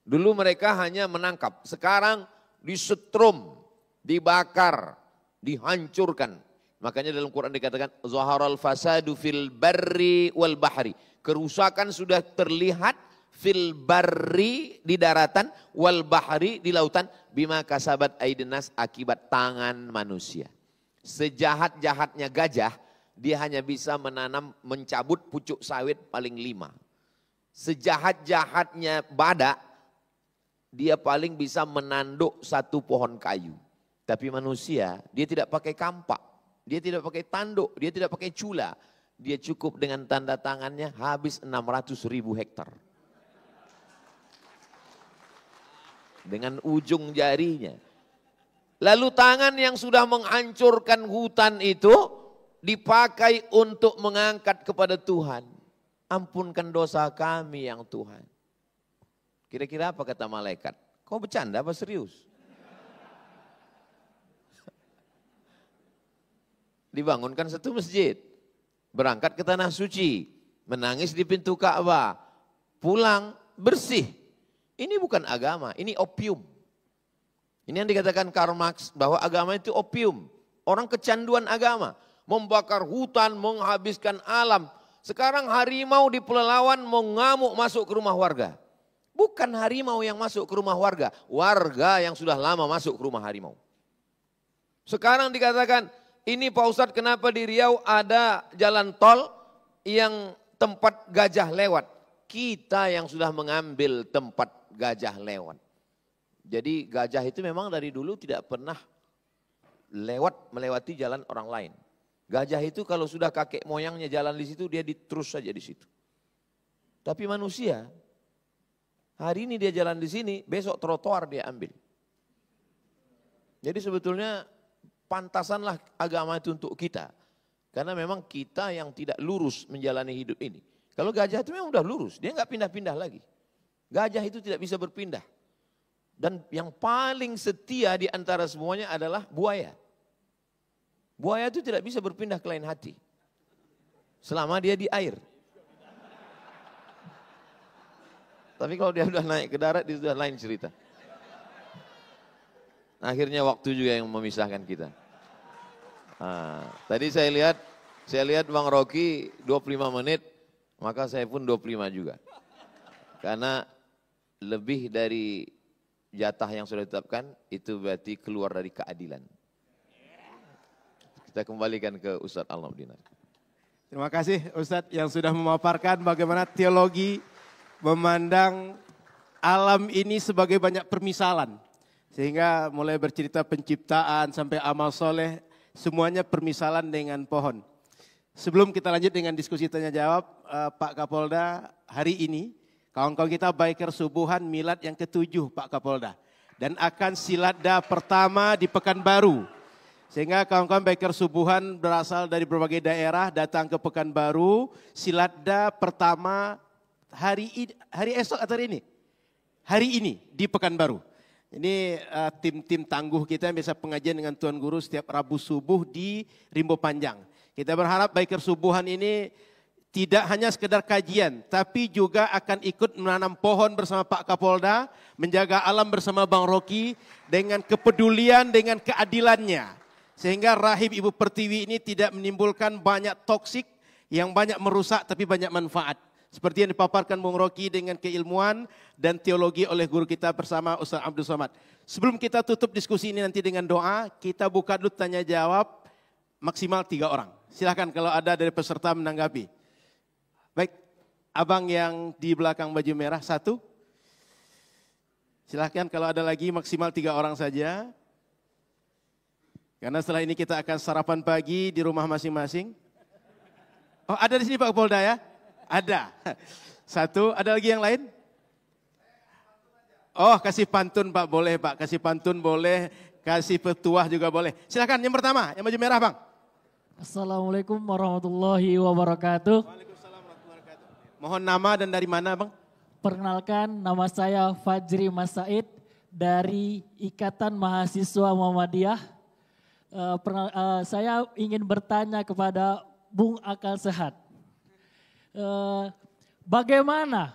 dulu mereka hanya menangkap, sekarang disetrum, dibakar, dihancurkan. Makanya dalam Quran dikatakan zaharal fasadu fil barri wal bahri. Kerusakan sudah terlihat fil barri di daratan, wal bahri di lautan, bima kasabat aidinas akibat tangan manusia. Sejahat-jahatnya gajah, dia hanya bisa menanam, mencabut pucuk sawit paling 5. Sejahat-jahatnya badak, dia paling bisa menanduk 1 pohon kayu. Tapi manusia, dia tidak pakai kampak, dia tidak pakai tanduk, dia tidak pakai cula. Dia cukup dengan tanda tangannya habis 600.000 hektar. Dengan ujung jarinya. Lalu tangan yang sudah menghancurkan hutan itu dipakai untuk mengangkat kepada Tuhan. Ampunkan dosa kami yang Tuhan. Kira-kira apa kata malaikat? Kau bercanda apa serius? Dibangunkan 1 masjid. Berangkat ke tanah suci. Menangis di pintu Ka'bah. Pulang bersih. Ini bukan agama, ini opium. Ini yang dikatakan Karl Marx bahwa agama itu opium. Orang kecanduan agama. Membakar hutan, menghabiskan alam. Sekarang harimau di Pelalawan mengamuk masuk ke rumah warga. Bukan harimau yang masuk ke rumah warga. Warga yang sudah lama masuk ke rumah harimau. Sekarang dikatakan, ini Pak Ustadz kenapa di Riau ada jalan tol yang tempat gajah lewat. Kita yang sudah mengambil tempat gajah lewat. Jadi gajah itu memang dari dulu tidak pernah melewati jalan orang lain. Gajah itu kalau sudah kakek moyangnya jalan di situ, dia terus saja di situ. Tapi manusia, hari ini dia jalan di sini, besok trotoar dia ambil. Jadi sebetulnya pantasanlah agama itu untuk kita. Karena memang kita yang tidak lurus menjalani hidup ini. Kalau gajah itu memang udah lurus, dia nggak pindah-pindah lagi. Gajah itu tidak bisa berpindah. Dan yang paling setia di antara semuanya adalah buaya. Buaya itu tidak bisa berpindah ke lain hati. Selama dia di air. Tapi kalau dia sudah naik ke darat, dia sudah lain cerita. Akhirnya waktu juga yang memisahkan kita. Tadi saya lihat Bang Rocky 25 menit, maka saya pun 25 juga. Karena lebih dari jatah yang sudah ditetapkan, itu berarti keluar dari keadilan. Kita kembalikan ke Ustadz Al-Nabdinar. Terima kasih Ustadz yang sudah memaparkan bagaimana teologi memandang alam ini sebagai banyak permisalan. Sehingga mulai bercerita penciptaan sampai amal soleh, semuanya permisalan dengan pohon. Sebelum kita lanjut dengan diskusi tanya jawab, Pak Kapolda, hari ini kawan-kawan kita biker subuhan milad yang ke-7 Pak Kapolda. Dan akan siladda pertama di Pekanbaru. Sehingga kawan-kawan biker subuhan berasal dari berbagai daerah datang ke Pekanbaru. Siladda pertama hari esok atau hari ini? Hari ini di Pekanbaru. Ini tim-tim tangguh kita yang biasa pengajian dengan Tuan Guru setiap Rabu subuh di Rimbo Panjang. Kita berharap biker subuhan ini tidak hanya sekedar kajian, tapi juga akan ikut menanam pohon bersama Pak Kapolda, menjaga alam bersama Bang Rocky dengan kepedulian, dengan keadilannya. Sehingga rahim Ibu Pertiwi ini tidak menimbulkan banyak toksik yang banyak merusak tapi banyak manfaat. Seperti yang dipaparkan Bung Rocky dengan keilmuan dan teologi oleh guru kita bersama Ustaz Abdul Somad. Sebelum kita tutup diskusi ini nanti dengan doa, kita buka dulu tanya jawab maksimal 3 orang. Silakan kalau ada dari peserta menanggapi. Baik, abang yang di belakang baju merah 1. Silakan kalau ada lagi maksimal 3 orang saja. Karena setelah ini kita akan sarapan pagi di rumah masing-masing. Oh, ada di sini Pak Kapolda ya? Ada. Satu, ada lagi yang lain? Oh, kasih pantun Pak, boleh Pak. Kasih pantun boleh, kasih petuah juga boleh. Silakan yang pertama, yang baju merah Bang. Assalamualaikum warahmatullahi wabarakatuh. Waalaikumsalam warahmatullahi wabarakatuh. Mohon nama dan dari mana Bang? Perkenalkan, nama saya Fajri Mas Said dari Ikatan Mahasiswa Muhammadiyah. Saya ingin bertanya kepada Bung Akal Sehat. Bagaimana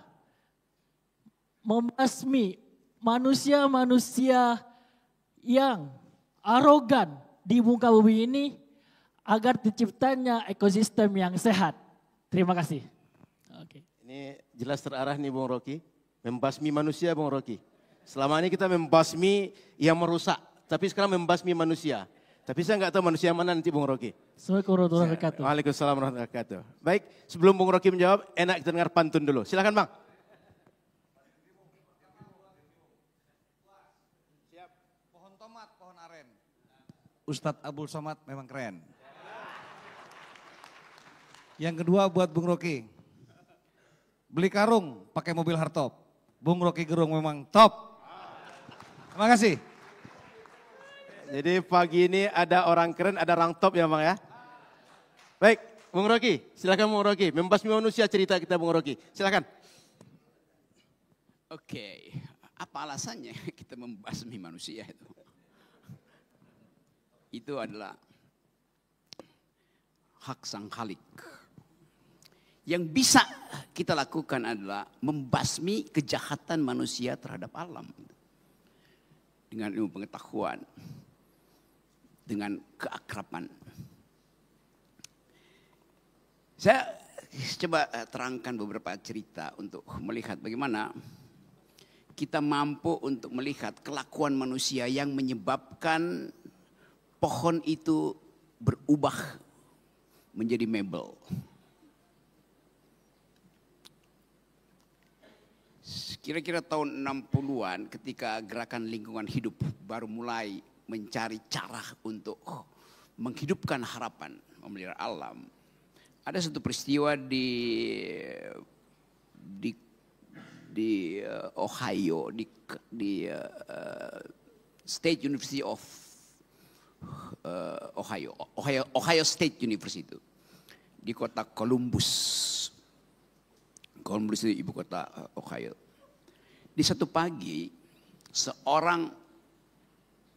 membasmi manusia-manusia yang arogan di muka bumi ini agar terciptanya ekosistem yang sehat? Terima kasih. Oke. Ini jelas terarah nih Bung Rocky. Membasmi manusia Bung Rocky. Selama ini kita membasmi yang merusak. Tapi sekarang membasmi manusia. Tapi saya nggak tahu manusia mana nanti Bung Rocky. Assalamualaikum warahmatullahi wabarakatuh. Waalaikumsalam warahmatullahi wabarakatuh. Baik, sebelum Bung Rocky menjawab, enak kita dengar pantun dulu. Silakan Bang. Pohon tomat, pohon aren. Ustadz Abdul Somad memang keren. Yang kedua buat Bung Rocky. Beli karung pakai mobil hardtop. Bung Rocky Gerung memang top. Terima kasih. Jadi pagi ini ada orang keren, ada orang top ya Bang ya. Baik, Bung Rocky, silakan Bung Rocky. Membasmi manusia cerita kita Bung Rocky. Silakan. Oke, apa alasannya kita membasmi manusia itu? Itu adalah hak sang Khalik. Yang bisa kita lakukan adalah membasmi kejahatan manusia terhadap alam. Dengan ilmu pengetahuan, dengan keakraban. Saya coba terangkan beberapa cerita untuk melihat bagaimana kita mampu untuk melihat kelakuan manusia yang menyebabkan pohon itu berubah menjadi mebel. Kira-kira tahun 60-an ketika gerakan lingkungan hidup baru mulai mencari cara untuk menghidupkan harapan memelihara alam. Ada satu peristiwa di Ohio, di State University of Ohio State University itu, di kota Columbus. Columbus itu ibu kota Ohio. Di satu pagi, seorang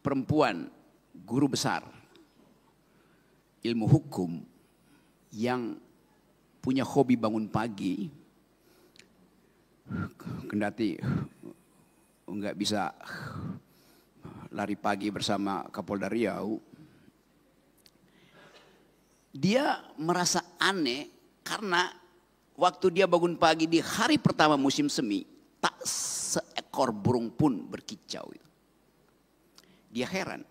perempuan guru besar ilmu hukum yang punya hobi bangun pagi, kendati enggak bisa lari pagi bersama Kapolda Riau, dia merasa aneh karena waktu dia bangun pagi di hari pertama musim semi, tak seekor burung pun berkicau. Dia heran.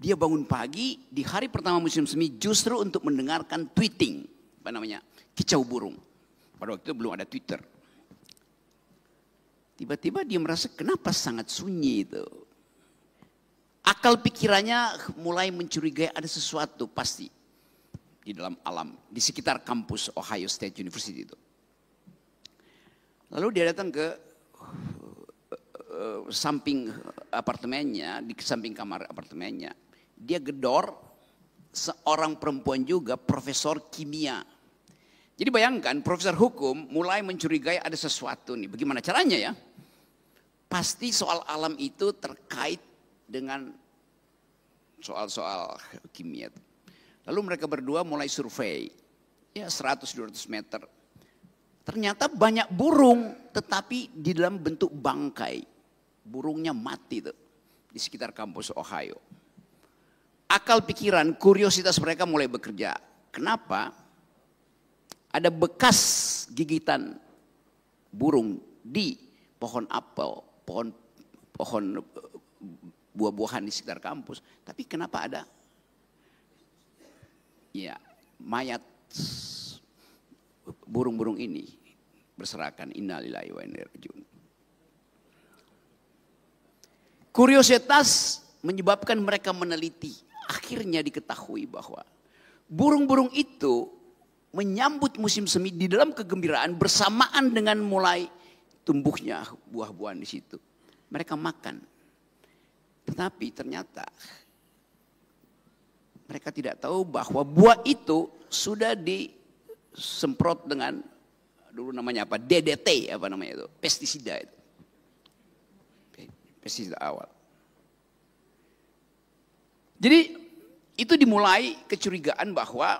Dia bangun pagi di hari pertama musim semi justru untuk mendengarkan tweeting, kicau burung. Pada waktu itu belum ada Twitter. Tiba-tiba dia merasa kenapa sangat sunyi itu. Akal pikirannya mulai mencurigai ada sesuatu pasti di dalam alam, di sekitar kampus Ohio State University itu. Lalu dia datang ke samping apartemennya, di samping kamar apartemennya. Dia gedor seorang perempuan juga profesor kimia. Jadi bayangkan profesor hukum mulai mencurigai ada sesuatu nih. Bagaimana caranya ya? Pasti soal alam itu terkait dengan soal-soal kimia. Lalu mereka berdua mulai survei. Ya 100-200 meter. Ternyata banyak burung tetapi di dalam bentuk bangkai. Burungnya mati tuh di sekitar kampus Ohio. Akal pikiran, kuriositas mereka mulai bekerja. Kenapa? Ada bekas gigitan burung di pohon apel, pohon buah-buahan di sekitar kampus. Tapi kenapa ada ya mayat burung-burung ini berserakan, innalillahi wa inna ilaihi raji'un. Kuriositas menyebabkan mereka meneliti akhirnya diketahui bahwa burung-burung itu menyambut musim semi di dalam kegembiraan bersamaan dengan mulai tumbuhnya buah-buahan di situ. Mereka makan. Tetapi ternyata mereka tidak tahu bahwa buah itu sudah disemprot dengan dulu namanya apa? DDT apa namanya itu? Pestisida itu. Pestisida awal. Jadi itu dimulai kecurigaan bahwa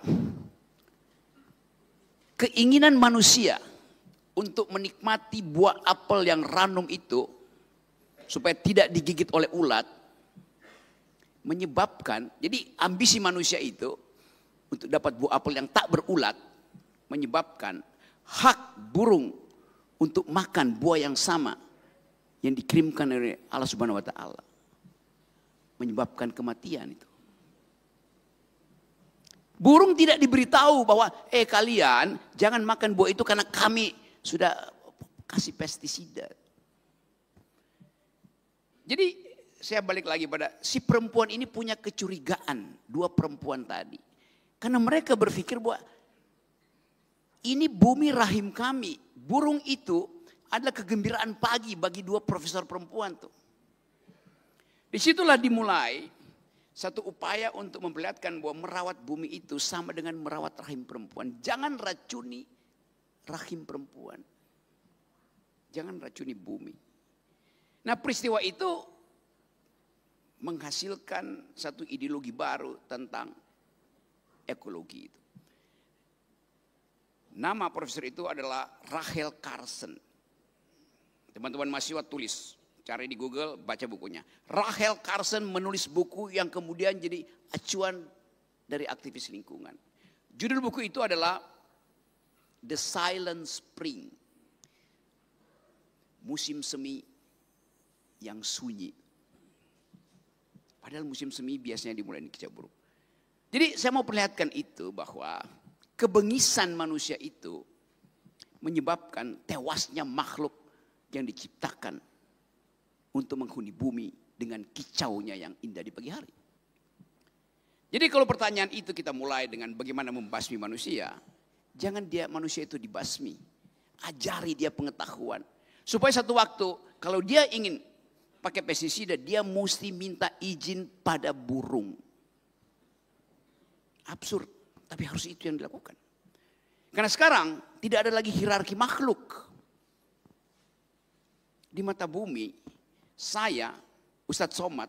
keinginan manusia untuk menikmati buah apel yang ranum itu supaya tidak digigit oleh ulat menyebabkan, jadi ambisi manusia itu untuk dapat buah apel yang tak berulat menyebabkan hak burung untuk makan buah yang sama yang dikirimkan oleh Allah Subhanahu wa taala menyebabkan kematian itu. Burung tidak diberitahu bahwa kalian jangan makan buah itu karena kami sudah kasih pestisida. Jadi saya balik lagi pada si perempuan ini punya kecurigaan, dua perempuan tadi. Karena mereka berpikir bahwa ini bumi rahim kami. Burung itu adalah kegembiraan pagi bagi dua profesor perempuan tuh. Disitulah dimulai satu upaya untuk memperlihatkan bahwa merawat bumi itu sama dengan merawat rahim perempuan. Jangan racuni rahim perempuan. Jangan racuni bumi. Nah peristiwa itu menghasilkan satu ideologi baru tentang ekologi itu. Nama profesor itu adalah Rachel Carson. Teman-teman mahasiswa tulis. Cari di Google, baca bukunya. Rachel Carson menulis buku yang kemudian jadi acuan dari aktivis lingkungan. Judul buku itu adalah The Silent Spring. Musim semi yang sunyi. Padahal musim semi biasanya dimulai di Kicau Burung. Jadi saya mau perlihatkan itu bahwa kebengisan manusia itu menyebabkan tewasnya makhluk yang diciptakan untuk menghuni bumi dengan kicaunya yang indah di pagi hari. Jadi kalau pertanyaan itu kita mulai dengan bagaimana membasmi manusia, jangan dia manusia itu dibasmi. Ajari dia pengetahuan. Supaya satu waktu kalau dia ingin pakai pestisida, dia mesti minta izin pada burung. Absurd, tapi harus itu yang dilakukan. Karena sekarang tidak ada lagi hierarki makhluk. Di mata bumi, saya, Ustadz Somad,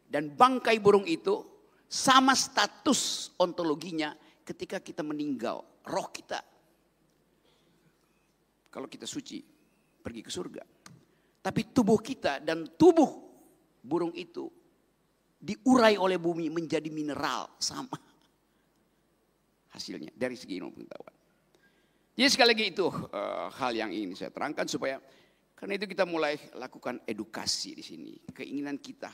dan bangkai burung itu sama status ontologinya ketika kita meninggal. Roh kita, kalau kita suci, pergi ke surga. Tapi tubuh kita dan tubuh burung itu diurai oleh bumi menjadi mineral sama hasilnya dari segi ilmu pengetahuan. Jadi sekali lagi itu hal yang ingin saya terangkan supaya karena itu kita mulai lakukan edukasi di sini. Keinginan kita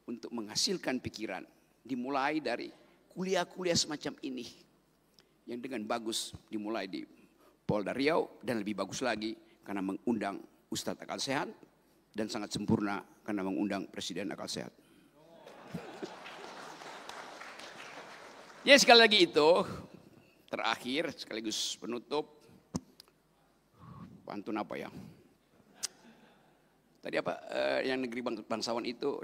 untuk menghasilkan pikiran dimulai dari kuliah-kuliah semacam ini yang dengan bagus dimulai di Polda Riau dan lebih bagus lagi karena mengundang Ustadz Akal Sehat dan sangat sempurna karena mengundang Presiden Akal Sehat. Ya sekali lagi itu terakhir sekaligus penutup pantun apa ya? Tadi apa yang negeri bangsawan itu?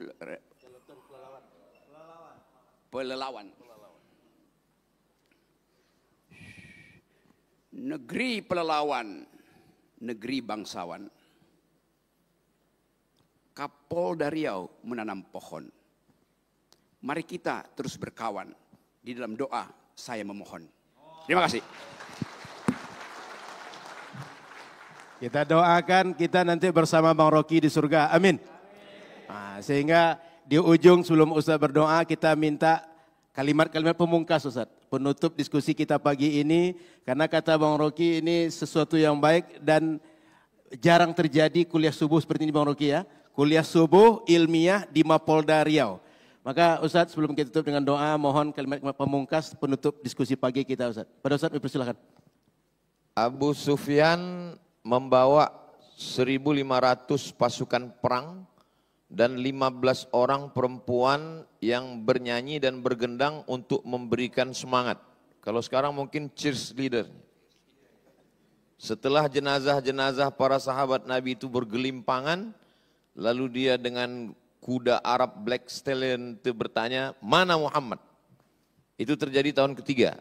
Pelelawan. Negeri pelelawan, negeri bangsawan. Kapolda Riau menanam pohon. Mari kita terus berkawan. Di dalam doa saya memohon. Terima kasih. Kita doakan kita nanti bersama Bang Rocky di surga. Amin. Nah, sehingga di ujung sebelum Ustaz berdoa kita minta kalimat-kalimat pemungkas Ustaz. Penutup diskusi kita pagi ini. Karena kata Bang Rocky ini sesuatu yang baik dan jarang terjadi kuliah subuh seperti ini Bang Rocky ya. Kuliah subuh ilmiah di Mapolda Riau. Maka Ustaz sebelum kita tutup dengan doa mohon kalimat-kalimat pemungkas penutup diskusi pagi kita Ustaz. Pada Ustaz dipersilakan. Abu Sufyan membawa 1.500 pasukan perang dan 15 orang perempuan yang bernyanyi dan bergendang untuk memberikan semangat. Kalau sekarang mungkin cheerleader. Setelah jenazah-jenazah para sahabat Nabi itu bergelimpangan, lalu dia dengan kuda Arab Black Stallion itu bertanya, mana Muhammad? Itu terjadi tahun ketiga.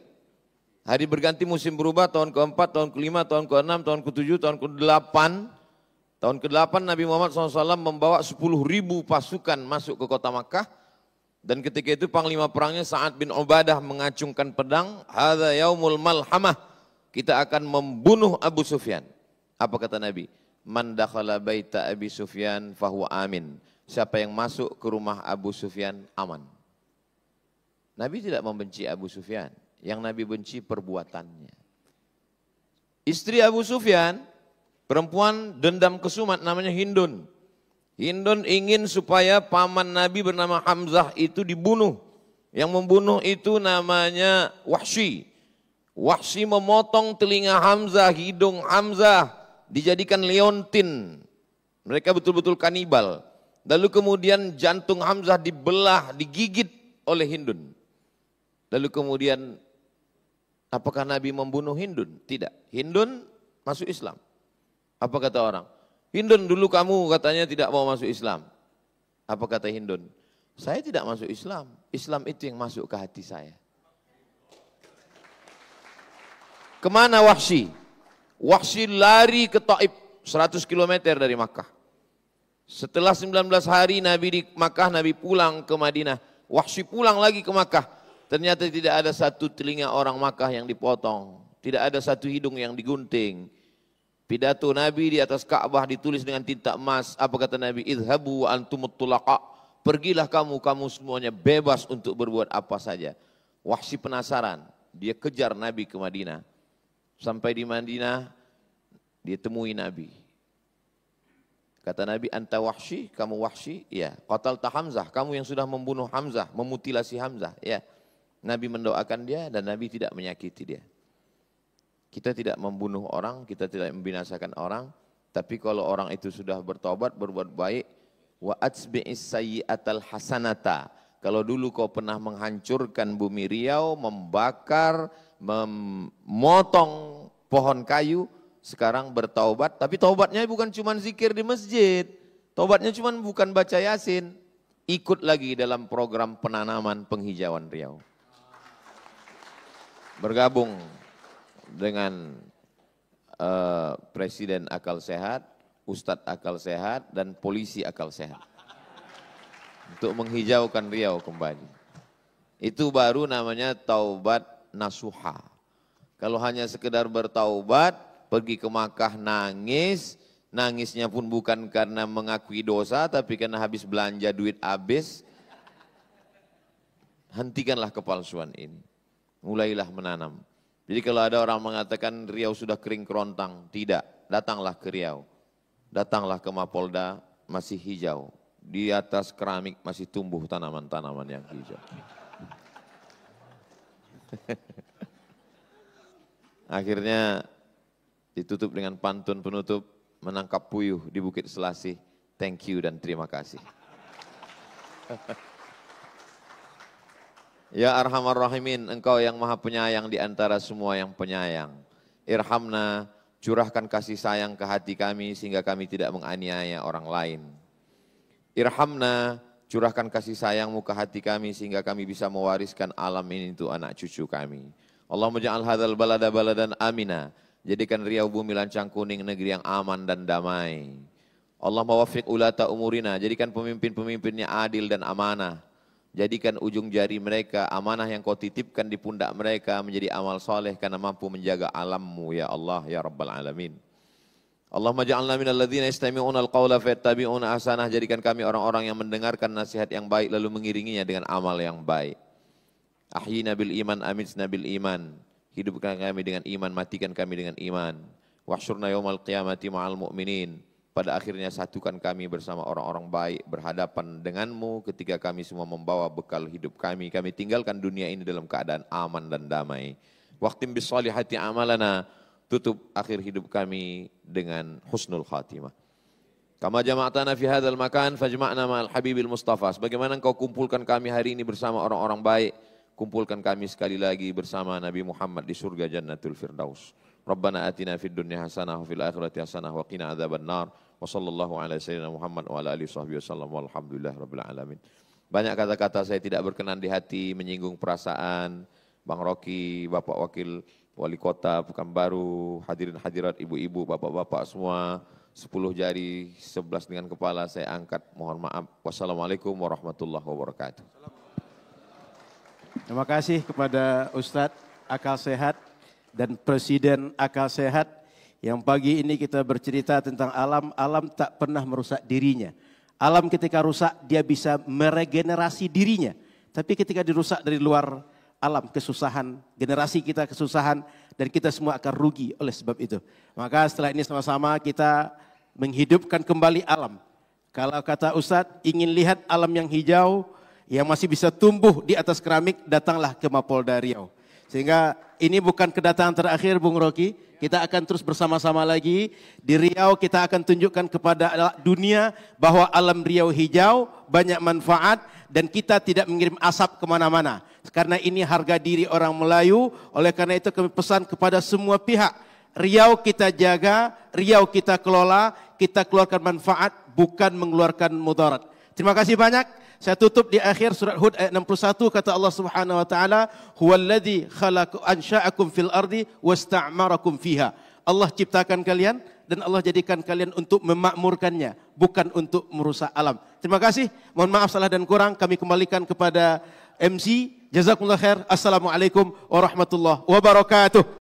Hari berganti musim berubah, tahun keempat, tahun kelima, tahun keenam, tahun ketujuh, tahun kedelapan. Tahun ke-8 Nabi Muhammad SAW membawa 10.000 pasukan masuk ke kota Makkah. Dan ketika itu panglima perangnya Sa'ad bin Ubadah mengacungkan pedang. Hadza yaumul malhamah. Kita akan membunuh Abu Sufyan. Apa kata Nabi? Man dakhala baita Abi Sufyan fahuwa amin. Siapa yang masuk ke rumah Abu Sufyan aman. Nabi tidak membenci Abu Sufyan. Yang Nabi benci perbuatannya. Istri Abu Sufyan, perempuan dendam kesumat namanya Hindun. Hindun ingin supaya paman Nabi bernama Hamzah itu dibunuh. Yang membunuh itu namanya Wahsy. Wahsy memotong telinga Hamzah, hidung Hamzah, dijadikan leontin. Mereka betul-betul kanibal. Lalu kemudian jantung Hamzah dibelah, digigit oleh Hindun. Lalu kemudian apakah Nabi membunuh Hindun? Tidak. Hindun masuk Islam. Apa kata orang? Hindun, dulu kamu katanya tidak mau masuk Islam. Apa kata Hindun? Saya tidak masuk Islam. Islam itu yang masuk ke hati saya. Kemana Wahsy? Wahsy lari ke Taif, 100 km dari Makkah. Setelah 19 hari Nabi di Makkah, Nabi pulang ke Madinah. Wahsy pulang lagi ke Makkah. Ternyata tidak ada satu telinga orang Makkah yang dipotong. Tidak ada satu hidung yang digunting. Pidato Nabi di atas Ka'bah ditulis dengan tinta emas. Apa kata Nabi? Idhabu wa antumut tulaqa. Pergilah kamu semuanya bebas untuk berbuat apa saja. Wahsy penasaran. Dia kejar Nabi ke Madinah. Sampai di Madinah, dia temui Nabi. Kata Nabi, anta Wahsy, kamu Wahsy? Ya. Qatalta Hamzah, kamu yang sudah membunuh Hamzah, memutilasi Hamzah. Ya. Nabi mendoakan dia dan Nabi tidak menyakiti dia. Kita tidak membunuh orang, kita tidak membinasakan orang. Tapi kalau orang itu sudah bertobat, berbuat baik. Wa atsbi'is sayyi'atal hasanata. Kalau dulu kau pernah menghancurkan bumi Riau, membakar, memotong pohon kayu. Sekarang bertaubat, tapi taubatnya bukan cuma zikir di masjid. Taubatnya cuma bukan baca Yasin. Ikut lagi dalam program penanaman penghijauan Riau. Bergabung dengan Presiden Akal Sehat, Ustadz Akal Sehat, dan Polisi Akal Sehat. Untuk menghijaukan Riau kembali. Itu baru namanya taubat nasuha. Kalau hanya sekedar bertaubat, pergi ke Makkah nangis, nangisnya pun bukan karena mengakui dosa, tapi karena habis belanja duit habis. Hentikanlah kepalsuan ini. Mulailah menanam. Jadi kalau ada orang mengatakan Riau sudah kering kerontang, tidak. Datanglah ke Riau. Datanglah ke Mapolda, masih hijau. Di atas keramik masih tumbuh tanaman-tanaman yang hijau. Akhirnya ditutup dengan pantun penutup, menangkap puyuh di Bukit Selasih. Thank you dan terima kasih. Ya Arhamar Rahimin, Engkau yang maha penyayang di antara semua yang penyayang. Irhamna, curahkan kasih sayang ke hati kami sehingga kami tidak menganiaya orang lain. Irhamna, curahkan kasih sayangmu ke hati kami sehingga kami bisa mewariskan alam ini untuk anak cucu kami. Allahumma ja'al hadzal balada baladan amina. Jadikan Riau bumi lancang kuning negeri yang aman dan damai. Allahumma waffiq ulata umurina. Jadikan pemimpin-pemimpinnya adil dan amanah. Jadikan ujung jari mereka amanah yang kau titipkan di pundak mereka menjadi amal soleh karena mampu menjaga alammu ya Allah ya Rabbal Alamin. Allahumma ja'alna minal ladzina yastami'una al-qawla fayattabi'una ahsanah. Jadikan kami orang-orang yang mendengarkan nasihat yang baik lalu mengiringinya dengan amal yang baik. Ahyina bil iman amitsna bil iman. Hidupkan kami dengan iman, matikan kami dengan iman. Wahsyurna yaumal qiyamati ma'al mu'minin. Pada akhirnya satukan kami bersama orang-orang baik berhadapan denganmu ketika kami semua membawa bekal hidup kami. Kami tinggalkan dunia ini dalam keadaan aman dan damai. Waqtim bis salihati amalana. Tutup akhir hidup kami dengan husnul khatimah. Kama jama'tana fi hadzal makan fajma'na ma'al habibil mustafa. Sebagaimana engkau kumpulkan kami hari ini bersama orang-orang baik, kumpulkan kami sekali lagi bersama Nabi Muhammad di surga Jannatul Firdaus. Rabbana atina fid dunya hasanah wa fil akhirati hasanah wa qina adzabannar. Wa sallallahu ala sayyidina Muhammad wa ala alihi washabbihi wasallam walhamdulillahi rabbil alamin. Banyak kata-kata saya tidak berkenan di hati, menyinggung perasaan Bang Rocky, Bapak Wakil Wali Kota Pekanbaru, hadirin hadirat ibu-ibu, bapak-bapak semua. 10 jari, 11 dengan kepala saya angkat, mohon maaf. Wassalamualaikum warahmatullahi wabarakatuh. Terima kasih kepada Ustadz Akal Sehat dan Presiden Akal Sehat yang pagi ini kita bercerita tentang alam. Alam tak pernah merusak dirinya. Alam ketika rusak dia bisa meregenerasi dirinya. Tapi ketika dirusak dari luar alam, kesusahan, generasi kita kesusahan dan kita semua akan rugi oleh sebab itu. Maka setelah ini sama-sama kita menghidupkan kembali alam. Kalau kata Ustadz ingin lihat alam yang hijau yang masih bisa tumbuh di atas keramik, datanglah ke Mapolda Riau. Sehingga ini bukan kedatangan terakhir Bung Rocky, kita akan terus bersama-sama lagi. Di Riau kita akan tunjukkan kepada dunia bahwa alam Riau hijau, banyak manfaat dan kita tidak mengirim asap kemana-mana. Karena ini harga diri orang Melayu, oleh karena itu kami pesan kepada semua pihak. Riau kita jaga, Riau kita kelola, kita keluarkan manfaat, bukan mengeluarkan mudarat. Terima kasih banyak. Saya tutup di akhir surat Hud ayat 61 kata Allah Subhanahu wa taala, "Huwallazi ansha'akum fil ardi wasta'marakum fiha." Allah ciptakan kalian dan Allah jadikan kalian untuk memakmurkannya, bukan untuk merusak alam. Terima kasih. Mohon maaf salah dan kurang, kami kembalikan kepada MC. Jazakumullah khair. Assalamualaikum warahmatullahi wabarakatuh.